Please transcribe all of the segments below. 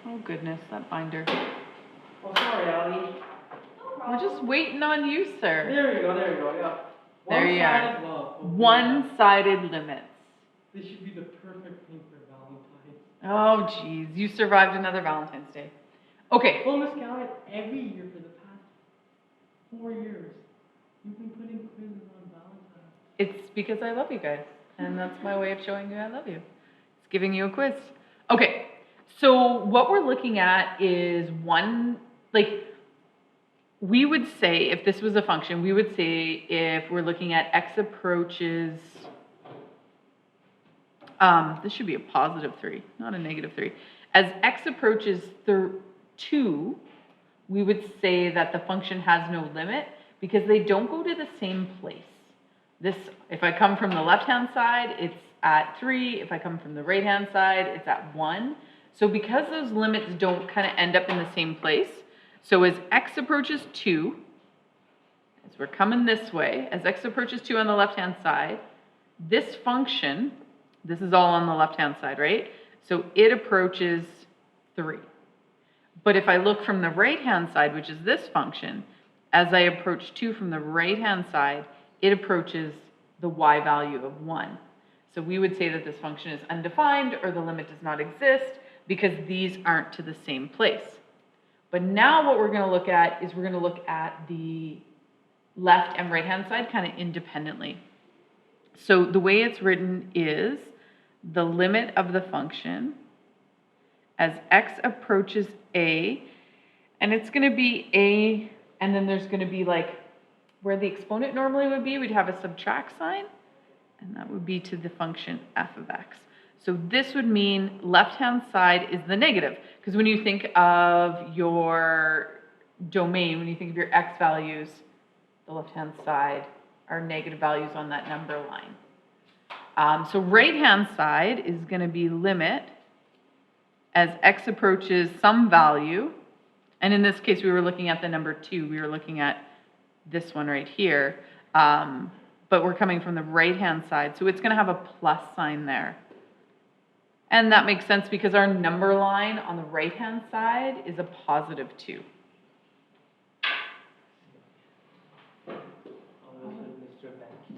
Oh goodness, that binder. Oh, sorry, Ali. We're just waiting on you, sir. There you go, yeah. There you are. One-sided love. Okay. One-sided limits. This should be the perfect thing for Valentine's. Oh jeez, you survived another Valentine's Day. Okay. Well, Miss Gallant, every year for the past 4 years, you've been putting quizzes on Valentine's. It's because I love you guys, and that's my way of showing you I love you. It's giving you a quiz. Okay, so what we're looking at is we would say, if this was a function, we would say if we're looking at x approaches, this should be a positive 3, not a negative 3. As x approaches 2, we would say that the function has no limit because they don't go to the same place. This, if I come from the left-hand side, it's at 3. If I come from the right-hand side, it's at 1. So because those limits don't kind of end up in the same place, so as x approaches 2, as we're coming this way, as x approaches 2 on the left-hand side, this function, this is all on the left-hand side, right? So it approaches 3. But if I look from the right-hand side, which is this function, as I approach 2 from the right-hand side, it approaches the y value of 1. So we would say that this function is undefined or the limit does not exist because these aren't to the same place. But now what we're going to look at is we're going to look at the left and right-hand side kind of independently. So the way it's written is the limit of the function as x approaches a, and it's going to be a, and then there's going to be like where the exponent normally would be, we'd have a subtract sign, and that would be to the function f of x. So this would mean left-hand side is the negative, because when you think of your domain, when you think of your x values, the left-hand side are negative values on that number line. So right-hand side is going to be limit as x approaches some value, and in this case we were looking at the number 2, we were looking at this one right here, but we're coming from the right-hand side, so it's going to have a plus sign there. And that makes sense because our number line on the right-hand side is a positive 2.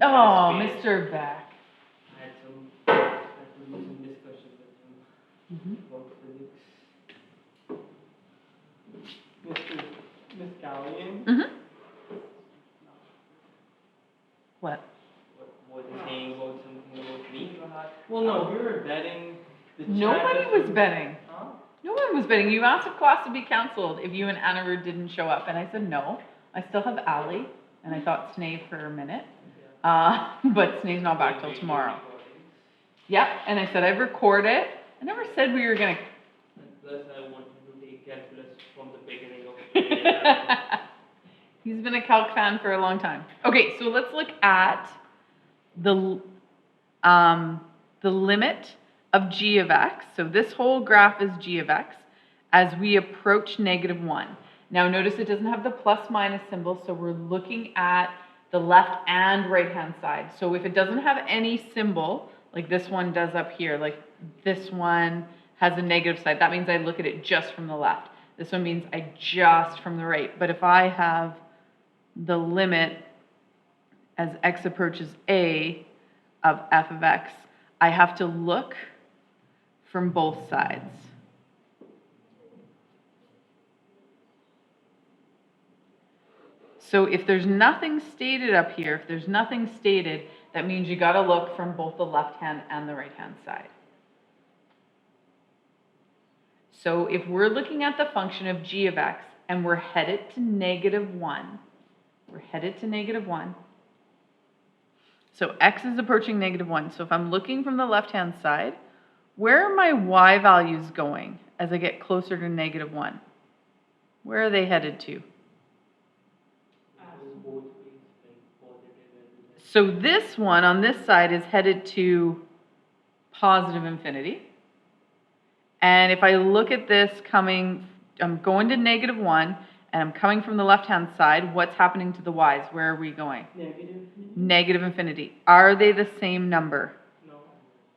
Oh, Mr. Beck. I had some discussion with him about physics. Miss Gallian. What? Was he saying about something about me? Well, no, we were betting. Nobody was betting. Huh? No one was betting. You asked if class would be canceled if you and Anirudh didn't show up, and I said no. I still have Ali, and I thought Snave for a minute, but Snave's not back till tomorrow. Yep, and I said I'd record it. I never said we were gonna. Plus, I wanted to take calculus from the beginning of. He's been a calc fan for a long time. Okay, so let's look at the limit of g of x. So this whole graph is g of x as we approach negative 1. Now notice it doesn't have the plus minus symbol, so we're looking at the left and right hand side. So if it doesn't have any symbol, like this one does up here, like this one has a negative side, that means I look at it just from the left. This one means I just from the right. But if I have the limit as x approaches a of f of x, I have to look from both sides. So if there's nothing stated up here, if there's nothing stated, that means you got to look from both the left hand and the right hand side. So if we're looking at the function of g of x and we're headed to negative 1, we're headed to negative 1. So x is approaching negative 1. So if I'm looking from the left-hand side, where are my y values going as I get closer to negative 1? Where are they headed to? So this one on this side is headed to positive infinity. And if I look at this coming, I'm going to negative 1, and I'm coming from the left-hand side, what's happening to the y's? Where are we going? Negative infinity. Negative infinity. Are they the same number? No.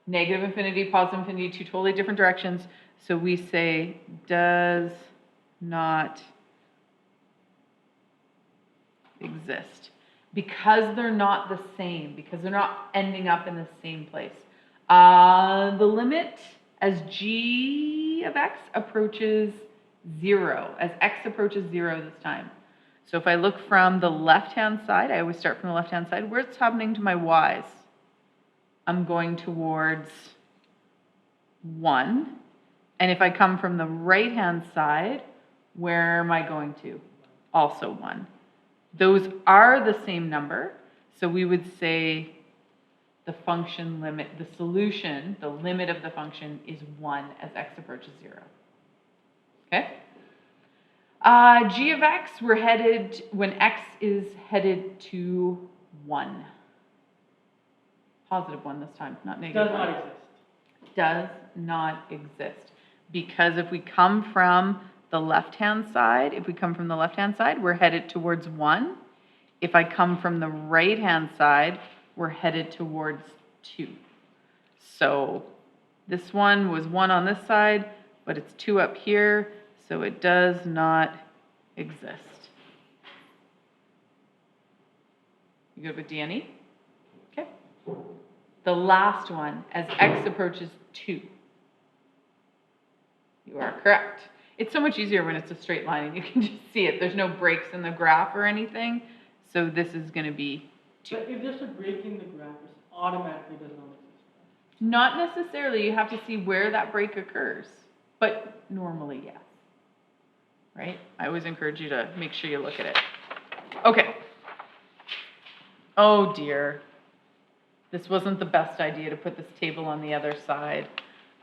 negative infinity, positive infinity, two totally different directions. So we say does not exist because they're not the same, because they're not ending up in the same place. The limit as g of x approaches 0, as x approaches 0 this time. So if I look from the left-hand side, I always start from the left-hand side, what's happening to my y's? I'm going towards 1. And if I come from the right-hand side, where am I going to? Also 1. Those are the same number, so we would say the function limit, the solution, the limit of the function is 1 as x approaches 0. Okay? G of x, we're headed, when x is headed to 1. Positive 1 this time, not negative Does 1. not exist. Does not exist. Because if we come from the left-hand side, we're headed towards 1. If I come from the right-hand side, we're headed towards 2. So this one was 1 on this side, but it's 2 up here, so it does not exist. You good with D&E? Okay. The last one, as x approaches 2. You are correct. It's so much easier when it's a straight line and you can just see it. There's no breaks in the graph or anything. So this is going to be 2. But if there's a break in the graph, it automatically does not exist. Not necessarily. You have to see where that break occurs. But normally, yes. Right? I always encourage you to make sure you look at it. Okay. Oh dear. This wasn't the best idea to put this table on the other side.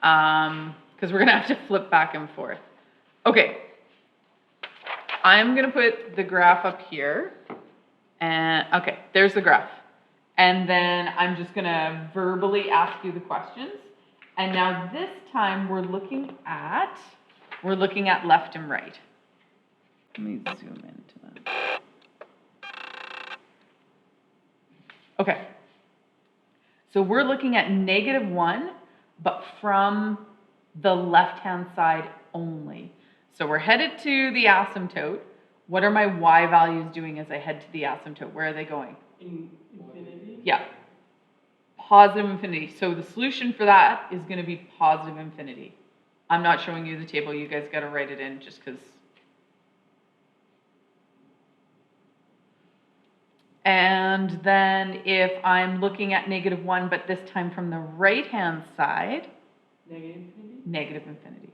Because we're going to have to flip back and forth. Okay. I'm going to put the graph up here. And okay, there's the graph. And then I'm just going to verbally ask you the questions. And now this time we're looking at left and right. Let me zoom into that. Okay. So we're looking at -1, but from the left-hand side only. So we're headed to the asymptote. What are my y values doing as I head to the asymptote? Where are they going? In infinity? Yeah. Positive infinity. So the solution for that is going to be positive infinity. I'm not showing you the table. You guys got to write it in just because. And then if I'm looking at -1, but this time from the right-hand side, Negative infinity? negative infinity.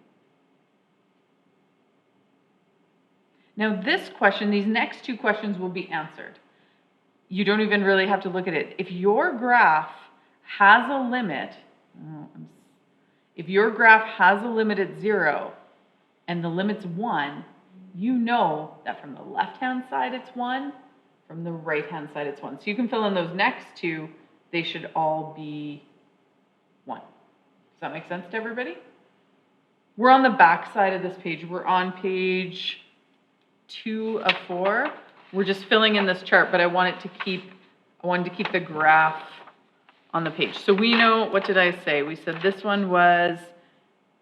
Now this question, these next two questions will be answered. You don't even really have to look at it. If your graph has a limit, at 0 and the limit's 1, you know that from the left-hand side it's 1, from the right-hand side it's 1. So you can fill in those next two, they should all be 1. Does that make sense to everybody? We're on the back side of this page. We're on page 2 of 4. We're just filling in this chart, but I wanted to keep the graph on the page. So we know, what did I say? We said this one was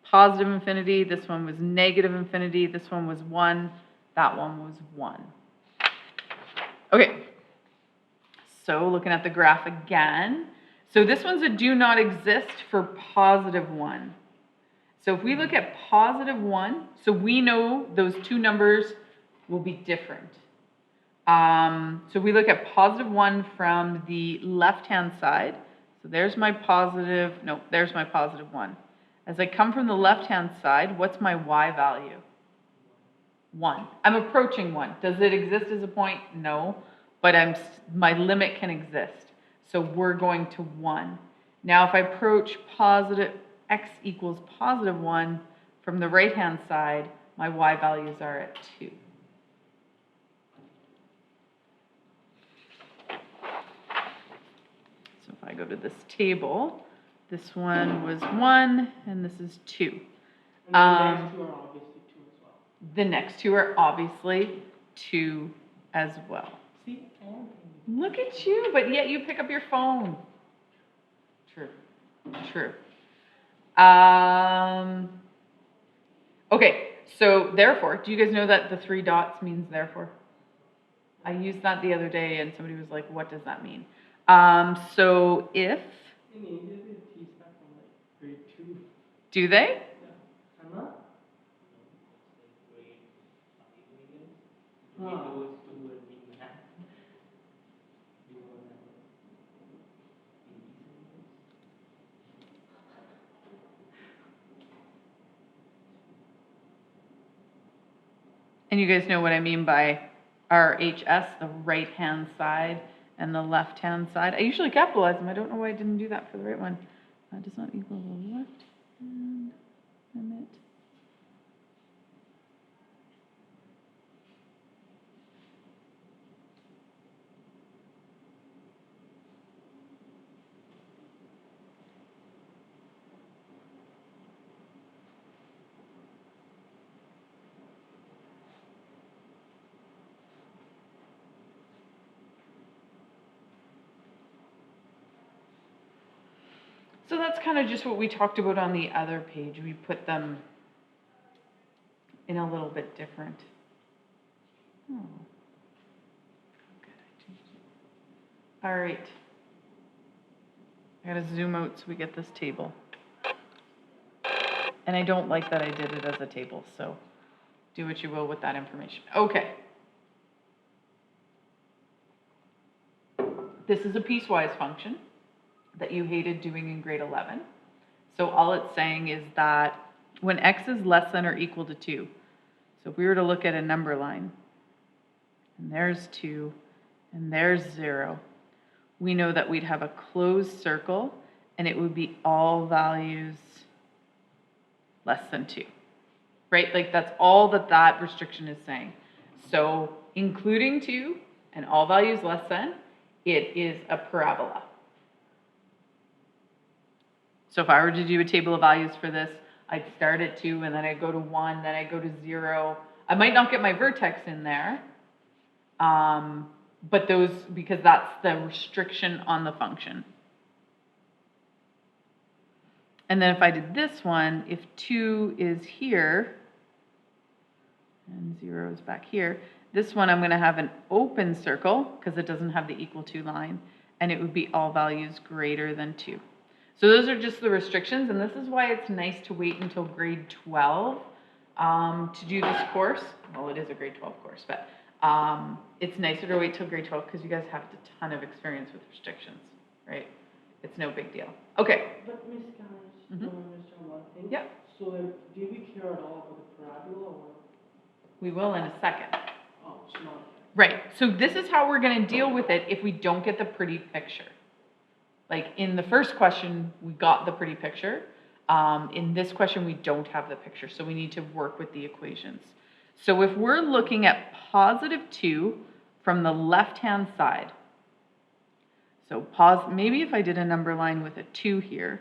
positive infinity, this one was negative infinity, this one was 1, that one was 1. Okay, so looking at the graph again. So this one's a do not exist for +1. So if we look at +1, so we know those two numbers will be different. So we look at +1 from the left-hand side. So there's my there's my +1. As I come from the left-hand side, what's my y value? 1. I'm approaching 1. Does it exist as a point? No, but my limit can exist. So we're going to 1. Now if I approach x equals +1 from the right-hand side, my y values are at 2. So if I go to this table, this one was 1 and this is 2. And the next two are obviously 2 The next two are obviously 2 as well. as well. See, and Look at you, but yet you pick up your phone. True. True. Okay, so therefore, do you guys know that the 3 dots means therefore? I used that the other day and somebody was like, what does that mean? So if, In India, they teach that from like grade 2. do they? Yeah. Am I? And you guys know what I mean by RHS, the right-hand side and the left-hand side. I usually capitalize them. I don't know why I didn't do that for the right one. Does not equal the left-hand limit. So that's kind of just what we talked about on the other page. We put them in a little bit different. Oh. Good, I changed it. All right. I gotta zoom out so we get this table. And I don't like that I did it as a table, so do what you will with that information. Okay. This is a piecewise function that you hated doing in grade 11. So all it's saying is that when x is less than or equal to 2, so if we were to look at a number line, and there's 2, and there's 0, we know that we'd have a closed circle, and it would be all values less than 2, right? Like that's all that that restriction is saying. So including 2 and all values less than, it is a parabola. So if I were to do a table of values for this, I'd start at 2 and then I'd go to 1, then I'd go to 0. I might not get my vertex in there, but those, because that's the restriction on the function. And then if I did this one, if 2 is here, and 0 is back here, this one I'm going to have an open circle because it doesn't have the equal to line, and it would be all values greater than 2. So those are just the restrictions, and this is why it's nice to wait until grade 12 to do this course. Well, it is a grade 12 course, but it's nicer to wait till grade 12 because you guys have a ton of experience with restrictions, right? It's no big deal. Okay. But Miss Cash, Mhm. understand one thing. Yeah. So do we care at all about the parabola or? We will in a second. Oh, it's not. Right. So this is how we're going to deal with it if we don't get the pretty picture. Like in the first question, we got the pretty picture. In this question, we don't have the picture, so we need to work with the equations. So if we're looking at positive 2 from the left-hand side, so maybe if I did a number line with a 2 here,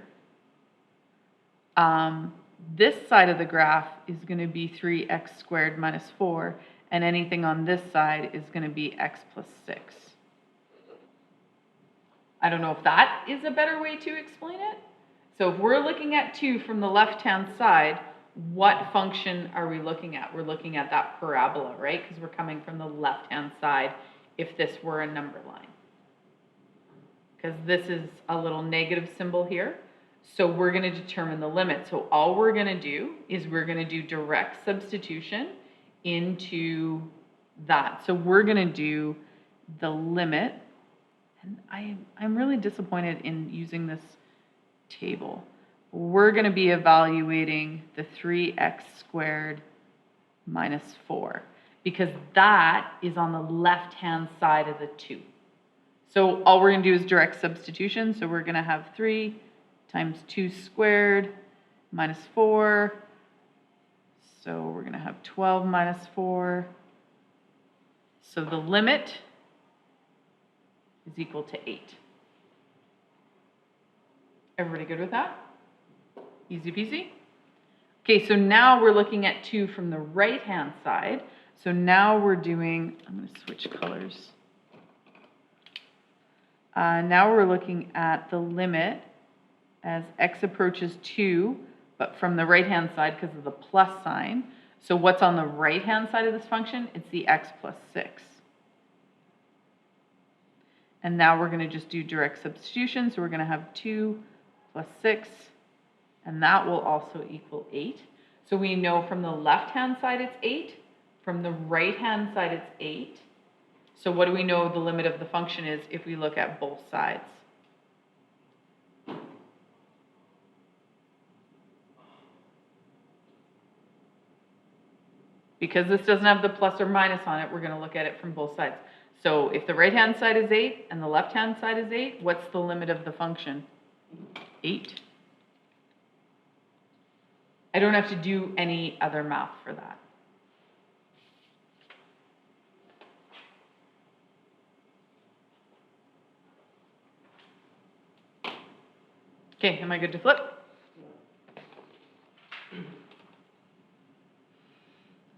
this side of the graph is going to be 3x squared minus 4, and anything on this side is going to be x plus 6. I don't know if that is a better way to explain it. So if we're looking at 2 from the left-hand side, what function are we looking at? We're looking at that parabola, right? Because we're coming from the left-hand side if this were a number line. Because this is a little negative symbol here. So we're going to determine the limit. So all we're going to do is we're going to do direct substitution into that. So we're going to do the limit. And I'm really disappointed in using this table. We're going to be evaluating the 3x squared minus 4 because that is on the left-hand side of the 2. So all we're going to do is direct substitution. So we're going to have 3 times 2 squared minus 4. So we're going to have 12 minus 4. So the limit is equal to 8. Everybody good with that? Easy peasy? Okay, so now we're looking at 2 from the right-hand side. So now we're doing, I'm going to switch colors. Now we're looking at the limit as x approaches 2, but from the right-hand side because of the plus sign. So what's on the right-hand side of this function? It's the x plus 6. And now we're going to just do direct substitution. So we're going to have 2 plus 6, and that will also equal 8. So we know from the left-hand side it's 8. From the right-hand side it's 8. So what do we know the limit of the function is if we look at both sides? Because this doesn't have the plus or minus on it, we're going to look at it from both sides. So if the right-hand side is 8 and the left-hand side is 8, what's the limit of the function? 8. I don't have to do any other math for that. Okay, am I good to flip?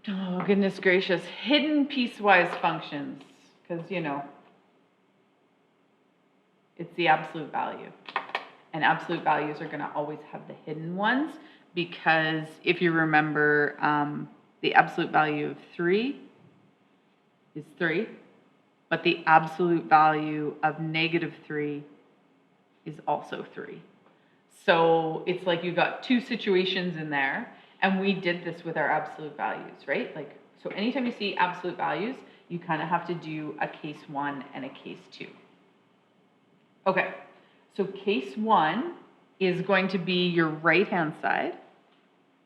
Oh, goodness gracious. Hidden piecewise functions, because, you know, it's the absolute value. And absolute values are going to always have the hidden ones, because if you remember, the absolute value of 3 is 3, but the absolute value of -3 is also 3. So it's like you got two situations in there, and we did this with our absolute values, right? Like, so anytime you see absolute values, you kind of have to do a case 1 and a case 2. Okay, so case 1 is going to be your right-hand side,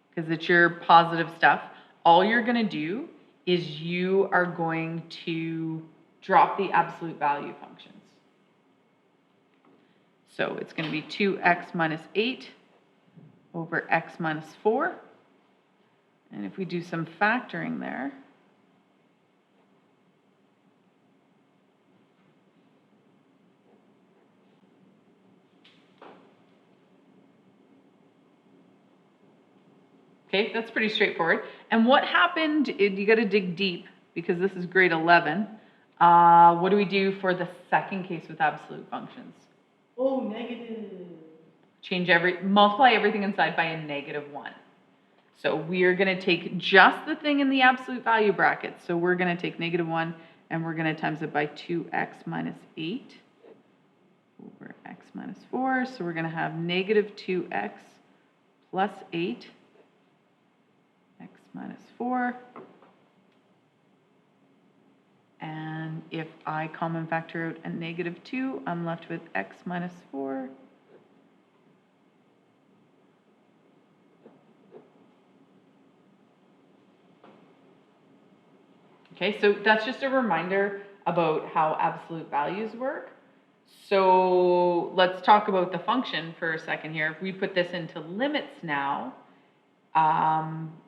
because it's your positive stuff. All you're going to do is you are going to drop the absolute value functions. So it's going to be 2x minus 8 over x minus 4. And if we do some factoring there, okay, that's pretty straightforward. And what happened, you got to dig deep because this is grade 11. What do we do for the second case with absolute functions? Oh, negative. Multiply everything inside by a -1. So we are going to take just the thing in the absolute value bracket. So we're going to take -1 and we're going to times it by 2x minus 8 over x minus 4. So we're going to have -2x plus 8 x minus 4. And if I common factor out a -2, I'm left with x minus 4. Okay, so that's just a reminder about how absolute values work. So let's talk about the function for a second here. If we put this into limits now,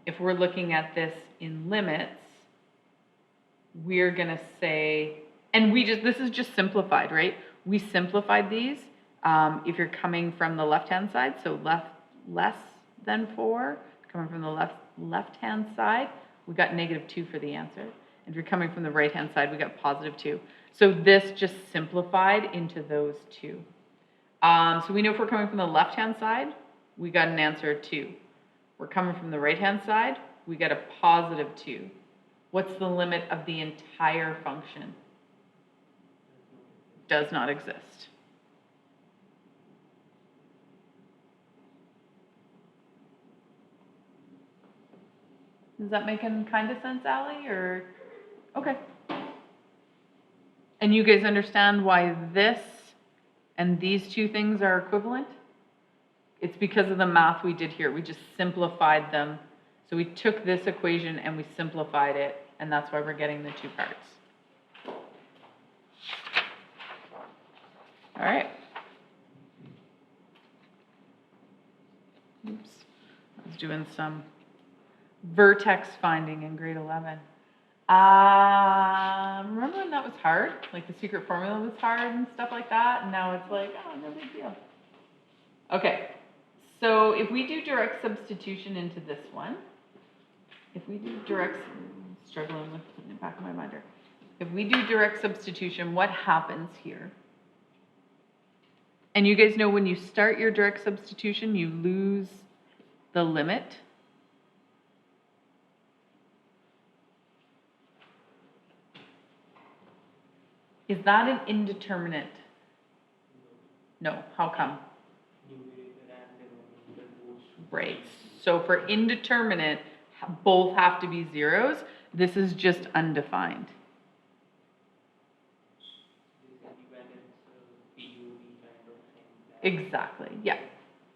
if we're looking at this in limits, we're going to say, and this is just simplified, right? We simplified these. If you're coming from the left-hand side, so less than 4, coming from the left-hand side, we got -2 for the answer. And if you're coming from the right-hand side, we got +2. So this just simplified into those two. So we know if we're coming from the left-hand side, we got an answer of 2. We're coming from the right-hand side, we get a +2. What's the limit of the entire function? Does not exist. Is that making kind of sense, Allie, or? Okay. And you guys understand why this and these two things are equivalent? It's because of the math we did here. We just simplified them. So we took this equation and we simplified it, and that's why we're getting the two parts. All right. Oops. I was doing some vertex finding in grade 11. Remember when that was hard? Like the secret formula was hard and stuff like that, and now it's like, oh, no big deal. Okay, so if we do direct substitution into this one, struggling with putting it back in my binder. If we do direct substitution, what happens here? And you guys know when you start your direct substitution, you lose the limit. Is that an indeterminate? No, how come? Right, so for indeterminate, both have to be zeros. This is just undefined. Exactly, yeah.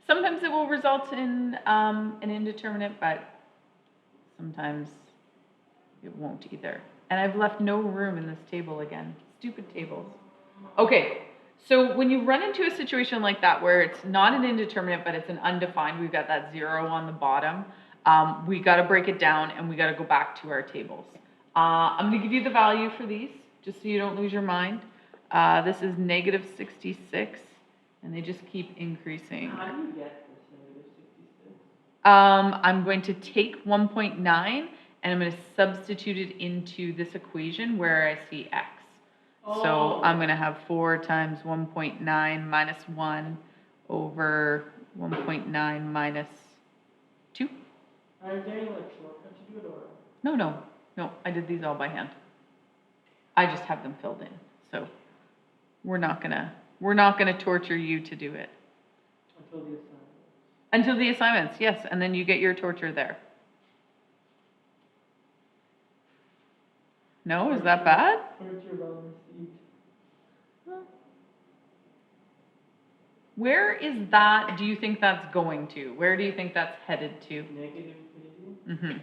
Sometimes it will result in an indeterminate, but sometimes it won't either. And I've left no room in this table again. Stupid tables. Okay, so when you run into a situation like that where it's not an indeterminate, but it's an undefined, we've got that 0 on the bottom, we got to break it down and we got to go back to our tables. I'm going to give you the value for these, just so you don't lose your mind. This is negative 66, and they just keep increasing. How do you get this negative 66? I'm going to take 1.9 and I'm going to substitute it into this equation where I see x. So I'm going to have 4 times 1.9 minus 1 over 1.9 minus 2. Are there any like shortcuts to do it or? No, I did these all by hand. I just have them filled in. So we're not gonna torture you to do it. Until the assignment. Until the assignments, yes, and then you get your torture there. No, is that bad? Torture well received. Where is that, do you think that's going to? Where do you think that's headed to? Negative infinity.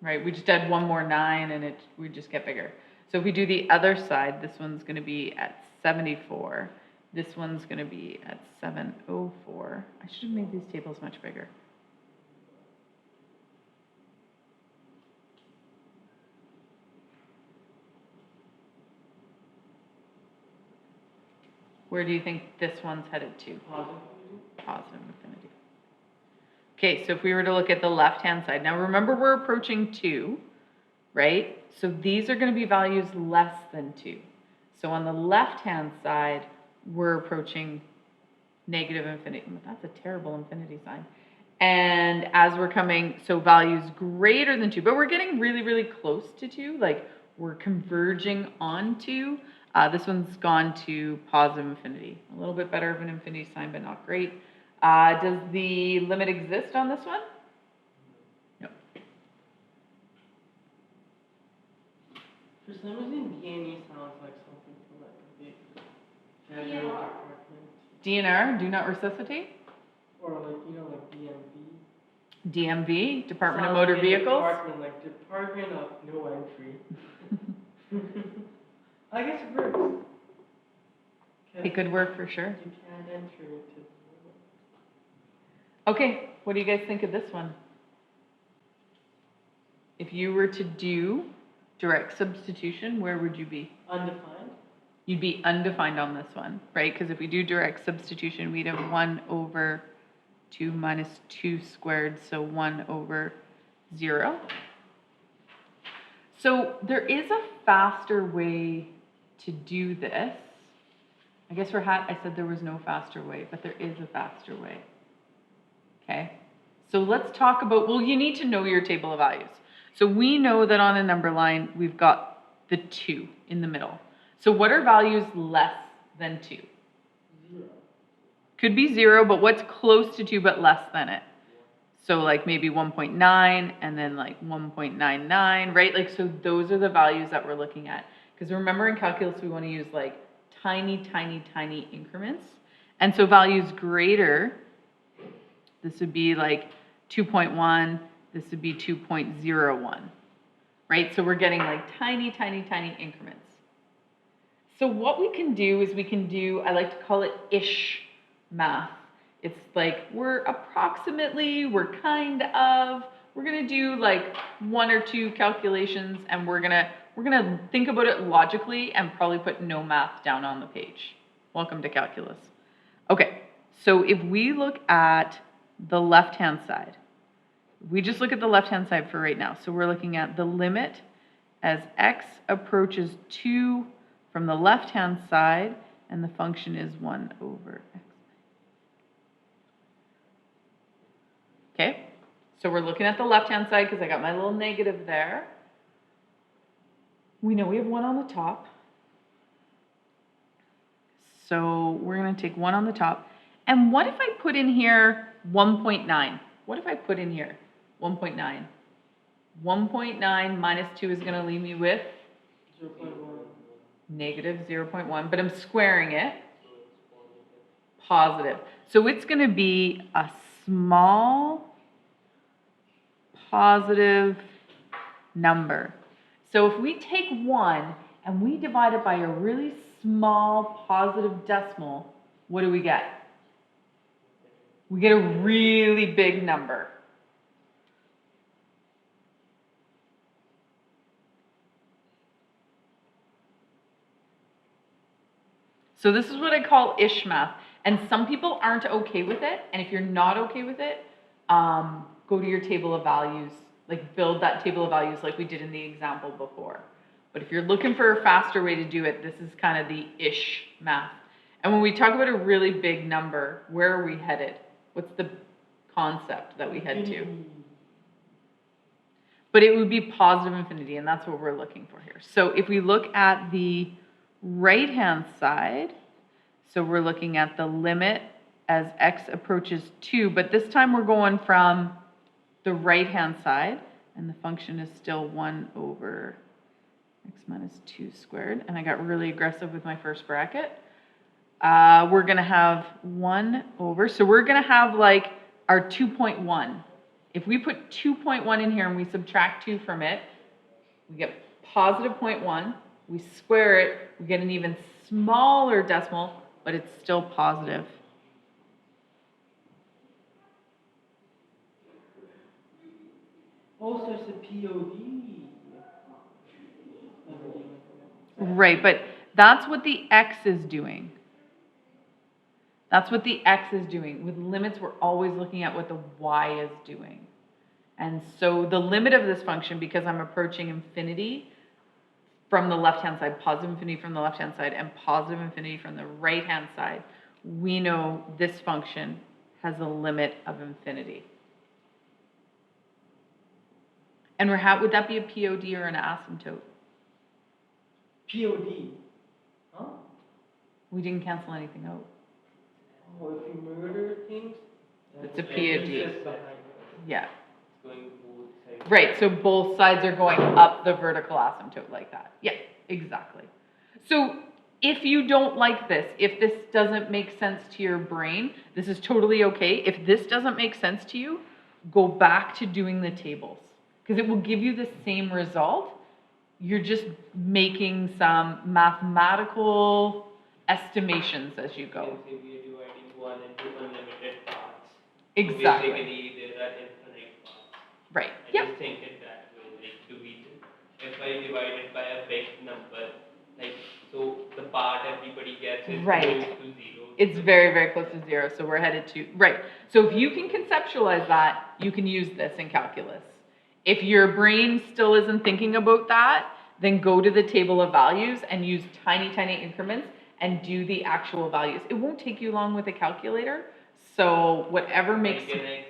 Right, we just add one more 9 and we just get bigger. So if we do the other side, this one's going to be at 74. This one's going to be at 704. I should have made these tables much bigger. Where do you think this one's headed to? Positive. Positive infinity. Okay, so if we were to look at the left-hand side, now remember we're approaching 2, right? So these are going to be values less than 2. So on the left-hand side, we're approaching negative infinity. That's a terrible infinity sign. And as we're coming, so values greater than 2, but we're getting really, really close to 2, like we're converging on 2. This one's gone to positive infinity. A little bit better of an infinity sign, but not great. Does the limit exist on this one? No. For some reason, D&E sounds like something from like a big federal department. DNR, do not resuscitate. Or like, you know, like DMV. DMV, Department of Sounds Motor like a Vehicles. Department, like Department of No Entry. I guess it works. It could work for sure. You can't enter it. Okay, what do you guys think of this one? If you were to do direct substitution, where would you be? Undefined? You'd be undefined on this one, right? Because if we do direct substitution, we'd have 1 over 2 minus 2 squared, so 1 over 0. So there is a faster way to do this. I guess I said there was no faster way, but there is a faster way. Okay, so let's talk about, well, you need to know your table of values. So we know that on a number line, we've got the 2 in the middle. So what are values less than 2? 0. Could be 0, but what's close to 2 but less than it? So like maybe 1.9 and then like 1.99, right? Like, so those are the values that we're looking at. Because remember in calculus, we want to use like tiny, tiny, tiny increments. And so values greater, this would be like 2.1, this would be 2.01, right? So we're getting like tiny, tiny, tiny increments. So what we can do is we can do, I like to call it ish math. It's like we're approximately, we're kind of, we're gonna do like 1 or 2 calculations and we're gonna think about it logically and probably put no math down on the page. Welcome to calculus. Okay, so if we look at the left-hand side, we just look at the left-hand side for right now. So we're looking at the limit as x approaches 2 from the left-hand side, and the function is 1 over x. Okay, so we're looking at the left-hand side because I got my little negative there. We know we have 1 on the top. So we're going to take 1 on the top. And what if I put in here 1.9? What if I put in here 1.9? 1.9 minus 2 is going to leave me with 0.1. negative 0.1, but I'm squaring it. Positive. So it's going to be a small positive number. So if we take 1 and we divide it by a really small positive decimal, what do we get? We get a really big number. So this is what I call ish math. And some people aren't okay with it. And if you're not okay with it, go to your table of values, like build that table of values like we did in the example before. But if you're looking for a faster way to do it, this is kind of the ish math. And when we talk about a really big number, where are we headed? What's the concept that we head to? But it would be positive infinity, and that's what we're looking for here. So if we look at the right-hand side, so we're looking at the limit as x approaches 2, but this time we're going from the right-hand side, and the function is still 1 over x minus 2 squared, and I got really aggressive with my first bracket. We're going to have 1 over, so we're going to have like our 2.1. If we put 2.1 in here and we subtract 2 from it, we get positive 0.1. We square it, we get an even smaller decimal, but it's still positive. Oh, so it's a POD. Right, but that's what the x is doing. That's what the x is doing. With limits, we're always looking at what the y is doing. And so the limit of this function, because I'm approaching infinity from the left-hand side, positive infinity from the left-hand side, and positive infinity from the right-hand side, we know this function has a limit of infinity. And would that be a POD or an asymptote? POD. Huh? We didn't cancel anything out. Oh, if you murder things, It's a that's POD. just behind it. Yeah. It's going both sides. Right, so both sides are going up the vertical asymptote like that. Yeah, exactly. So if you don't like this, if this doesn't make sense to your brain, this is totally okay. If this doesn't make sense to you, go back to doing the tables because it will give you the same result. You're just making some mathematical estimations as you go. We are dividing 1 into unlimited parts. Exactly. So basically, there are infinite parts. Right. I Yep. just think it that way. Like, if I divide it by a big number, like, so the part everybody gets is Right. close to 0. It's very, very close to 0, so we're headed to, right. So if you can conceptualize that, you can use this in calculus. If your brain still isn't thinking about that, then go to the table of values and use tiny, tiny increments and do the actual values. It won't take you long with a calculator, so whatever makes... Can I